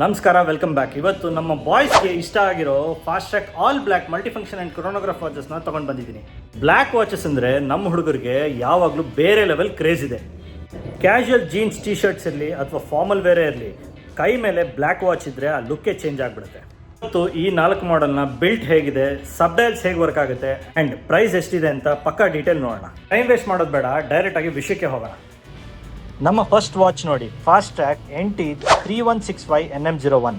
ನಮಸ್ಕಾರ, welcome back. ಇವತ್ತು ನಮ್ಮ ಬಾಯ್ಸ್ಗೆ ಇಷ್ಟ ಆಗಿರೋ Fastrack all black multifunction and chronograph ವಾಚಸ್ನ ತೊಗೊಂಡು ಬಂದಿದ್ದೀನಿ. ಬ್ಲ್ಯಾಕ್ ವಾಚಸ್ ಅಂದರೆ ನಮ್ಮ ಹುಡುಗರಿಗೆ ಯಾವಾಗಲೂ ಬೇರೆ ಲೆವೆಲ್ ಕ್ರೇಜ್ ಇದೆ. ಕ್ಯಾಶುಯಲ್ ಜೀನ್ಸ್ ಟಿ ಶರ್ಟ್ಸ್ ಇರಲಿ ಅಥವಾ ಫಾರ್ಮಲ್ ವೇರೇ ಇರಲಿ, ಕೈ ಮೇಲೆ ಬ್ಲ್ಯಾಕ್ ವಾಚ್ ಇದ್ದರೆ ಆ ಲುಕ್ಕೇ ಚೇಂಜ್ ಆಗಿಬಿಡುತ್ತೆ. ಮತ್ತು ಈ 4 ಮಾಡೆಲ್ನ ಬಿಲ್ಟ್ ಹೇಗಿದೆ, ಸಬ್ಡೈಲ್ಸ್ ಹೇಗೆ ವರ್ಕ್ ಆಗುತ್ತೆ ಆ್ಯಂಡ್ ಪ್ರೈಸ್ ಎಷ್ಟಿದೆ ಅಂತ ಪಕ್ಕಾ ಡೀಟೇಲ್ ನೋಡೋಣ. ಟೈಮ್ ವೇಸ್ಟ್ ಮಾಡೋದು ಬೇಡ, ಡೈರೆಕ್ಟಾಗಿ ವಿಷಯಕ್ಕೆ ಹೋಗೋಣ. ನಮ್ಮ ಫಸ್ಟ್ ವಾಚ್ ನೋಡಿ, ಫಾಸ್ಟ್ ಟ್ರ್ಯಾಕ್ NT3165 NM01.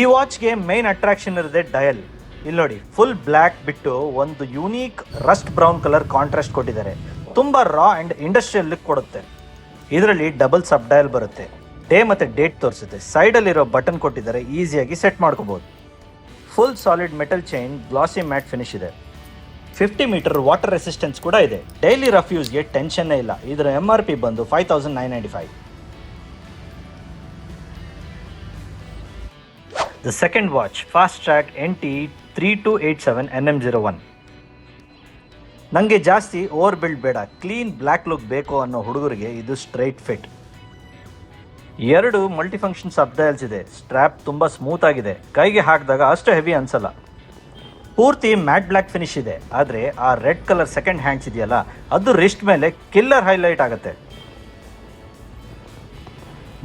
ಈ ವಾಚ್ಗೆ ಮೇನ್ ಅಟ್ರಾಕ್ಷನ್ ಇರೋದೇ ಡಯಲ್. ಇಲ್ಲಿ ನೋಡಿ, ಫುಲ್ ಬ್ಲ್ಯಾಕ್ ಬಿಟ್ಟು ಒಂದು unique Rust brown colour contrast ಕೊಟ್ಟಿದ್ದಾರೆ. ತುಂಬ ರಾ ಆ್ಯಂಡ್ ಇಂಡಸ್ಟ್ರಿಯಲ್ ಲುಕ್ ಕೊಡುತ್ತೆ. ಇದರಲ್ಲಿ ಡಬಲ್ ಸಬ್ ಡಯಲ್ ಬರುತ್ತೆ, ಡೇ ಮತ್ತು ಡೇಟ್ ತೋರಿಸುತ್ತೆ. ಸೈಡಲ್ಲಿರೋ ಬಟನ್ ಕೊಟ್ಟಿದ್ದಾರೆ, ಈಸಿಯಾಗಿ ಸೆಟ್ ಮಾಡ್ಕೋಬೋದು. ಫುಲ್ ಸಾಲಿಡ್ ಮೆಟಲ್ ಚೈನ್, ಗ್ಲಾಸಿ ಮ್ಯಾಟ್ ಫಿನಿಶ್ ಇದೆ. 50 ಮೀಟರ್ ವಾಟರ್ ರೆಸಿಸ್ಟೆನ್ಸ್ ಕೂಡ ಇದೆ. ಡೈಲಿ ರಫ್ ಯೂಸ್ಗೆ ಟೆನ್ಷನ್ನೇ ಇಲ್ಲ. ಇದರ MRP ಬಂದು 5995. The second watch, fast track NT3287 NM01. ನನಗೆ ಜಾಸ್ತಿ ಓವರ್ ಬಿಲ್ಡ್ ಬೇಡ, ಕ್ಲೀನ್ ಬ್ಲ್ಯಾಕ್ ಲುಕ್ ಬೇಕು ಅನ್ನೋ ಹುಡುಗರಿಗೆ ಇದು ಸ್ಟ್ರೈಟ್ ಫಿಟ್. 2 ಮಲ್ಟಿಫಂಕ್ಷನ್ ಸಬ್ ಡಯಲ್ಸ್ ಇದೆ. ಸ್ಟ್ರ್ಯಾಪ್ ತುಂಬ ಸ್ಮೂತ್ ಆಗಿದೆ, ಕೈಗೆ ಹಾಕಿದಾಗ ಅಷ್ಟು ಹೆವಿ ಅನ್ಸಲ್ಲ. ಪೂರ್ತಿ ಮ್ಯಾಟ್ ಬ್ಲ್ಯಾಕ್ ಫಿನಿಶ್ ಇದೆ, ಆದರೆ ಆ ರೆಡ್ ಕಲರ್ ಸೆಕೆಂಡ್ ಹ್ಯಾಂಡ್ಸ್ ಇದೆಯಲ್ಲ, ಅದು ರಿಸ್ಟ್ ಮೇಲೆ ಕಿಲ್ಲರ್ ಹೈಲೈಟ್ ಆಗುತ್ತೆ.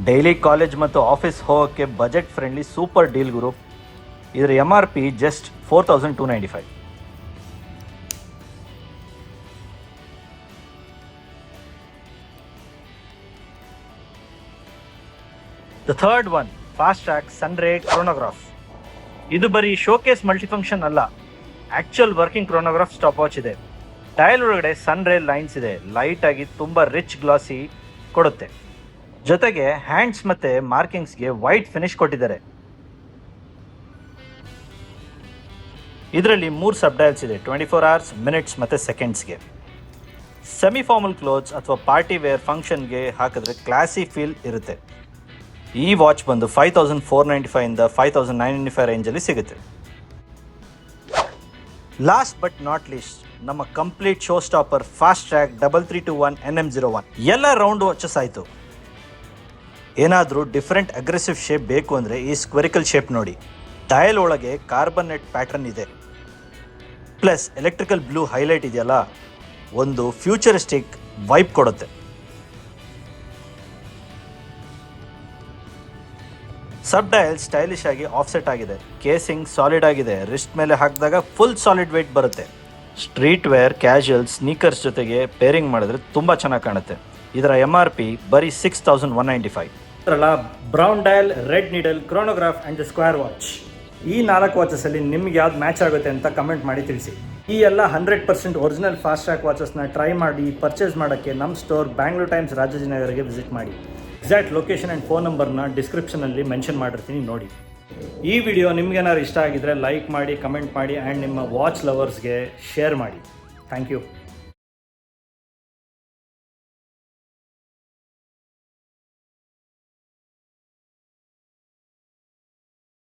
ಡೈಲಿ ಕಾಲೇಜ್ ಮತ್ತು ಆಫೀಸ್ ಹೋಗೋಕ್ಕೆ ಬಜೆಟ್ ಫ್ರೆಂಡ್ಲಿ ಸೂಪರ್ ಡೀಲ್ ಗುರು. ಇದರ MRP just 4295. The third one, Fastrack Sunray chronograph. ಇದು ಬರೀ ಶೋಕೇಸ್ ಮಲ್ಟಿಫಂಕ್ಷನ್ ಅಲ್ಲ, actual working chronograph stop watch ಇದೆ. ಡಯಲ್ ಒಳಗಡೆ ಸನ್ ರೇ ಲೈನ್ಸ್ ಇದೆ, ಲೈಟ್ ಆಗಿ ತುಂಬ ರಿಚ್ ಗ್ಲಾಸಿ ಕೊಡುತ್ತೆ. ಜೊತೆಗೆ ಹ್ಯಾಂಡ್ಸ್ ಮತ್ತೆ ಮಾರ್ಕಿಂಗ್ಸ್ಗೆ ವೈಟ್ ಫಿನಿಶ್ ಕೊಟ್ಟಿದ್ದಾರೆ. ಇದರಲ್ಲಿ 3 ಸಬ್ ಡಯಲ್ಸ್ ಇದೆ, 24 hours, ಮಿನಿಟ್ಸ್ ಮತ್ತು ಸೆಕೆಂಡ್ಸ್ಗೆ. ಸೆಮಿ ಫಾರ್ಮಲ್ ಕ್ಲೋತ್ಸ್ ಅಥವಾ ಪಾರ್ಟಿ ವೇರ್ ಫಂಕ್ಷನ್ಗೆ ಹಾಕಿದ್ರೆ ಕ್ಲಾಸಿ ಫೀಲ್ ಇರುತ್ತೆ. ಈ ವಾಚ್ ಬಂದು 5495 ಇಂದ 5995 ರೇಂಜಲ್ಲಿ ಸಿಗುತ್ತೆ. ಲಾಸ್ಟ್ ಬಟ್ ನಾಟ್ ಲೀಸ್ಟ್, ನಮ್ಮ complete show stopper fast track 3321 NM01. ಎಲ್ಲ ರೌಂಡ್ ವಾಚಸ್ ಆಯಿತು. ಏನಾದರೂ ಡಿಫ್ರೆಂಟ್ ಅಗ್ರೆಸಿವ್ ಶೇಪ್ ಬೇಕು ಅಂದರೆ ಈ ಸ್ಕ್ವೆರಿಕಲ್ ಶೇಪ್ ನೋಡಿ. ಡಯಲ್ ಒಳಗೆ ಕಾರ್ಬನೇಟ್ ಪ್ಯಾಟರ್ನ್ ಇದೆ, ಪ್ಲಸ್ ಎಲೆಕ್ಟ್ರಿಕಲ್ ಬ್ಲೂ ಹೈಲೈಟ್ ಇದೆಯಲ್ಲ, ಒಂದು ಫ್ಯೂಚರಿಸ್ಟಿಕ್ ವೈಬ್ ಕೊಡುತ್ತೆ. ಸಬ್ ಡಯಲ್ ಸ್ಟೈಲಿಶ್ ಆಗಿ ಆಫ್ಸೆಟ್ ಆಗಿದೆ, ಕೇಸಿಂಗ್ ಸಾಲಿಡ್ ಆಗಿದೆ. ರಿಸ್ಟ್ ಮೇಲೆ ಹಾಕಿದಾಗ ಫುಲ್ ಸಾಲಿಡ್ ವೆಯ್ಟ್ ಬರುತ್ತೆ. ಸ್ಟ್ರೀಟ್ ವೇರ್, ಕ್ಯಾಶುಯಲ್, ಸ್ನೀಕರ್ಸ್ ಜೊತೆಗೆ ಪೇರಿಂಗ್ ಮಾಡಿದ್ರೆ ತುಂಬ ಚೆನ್ನಾಗಿ ಕಾಣುತ್ತೆ. ಇದರ MRP ಬರೀ 6195. ಇದರಲ್ಲ brown dial, red needle, chronograph and the square watch. ಈ 4 ವಾಚಸಲ್ಲಿ ನಿಮ್ಗೆ ಯಾವ್ದು ಮ್ಯಾಚ್ ಆಗುತ್ತೆ ಅಂತ ಕಮೆಂಟ್ ಮಾಡಿ ತಿಳಿಸಿ. ಈ ಎಲ್ಲ 100% ಒರಿಜಿನಲ್ ಫಾಸ್ಟ್ ಟ್ರ್ಯಾಕ್ ವಾಚಸ್ನ ಟ್ರೈ ಮಾಡಿ ಪರ್ಚೇಸ್ ಮಾಡೋಕ್ಕೆ ನಮ್ಮ ಸ್ಟೋರ್ ಬ್ಯಾಂಗ್ಳೂರ್ ಟೈಮ್ಸ್ ರಾಜಾಜಿನಗರ್ಗೆ ವಿಸಿಟ್ ಮಾಡಿ. ಎಕ್ಸಾಕ್ಟ್ ಲೊಕೇಶನ್ ಆ್ಯಂಡ್ ಫೋನ್ ನಂಬರ್ನ ಡಿಸ್ಕ್ರಿಪ್ಷನಲ್ಲಿ ಮೆನ್ಷನ್ ಮಾಡಿರ್ತೀನಿ, ನೋಡಿ. ಈ ವಿಡಿಯೋ ನಿಮ್ಗೇನಾದ್ರು ಇಷ್ಟ ಆಗಿದ್ರೆ ಲೈಕ್ ಮಾಡಿ, ಕಮೆಂಟ್ ಮಾಡಿ ಆ್ಯಂಡ್ ನಿಮ್ಮ ವಾಚ್ ಲವರ್ಸ್ಗೆ ಶೇರ್ ಮಾಡಿ. Thank you.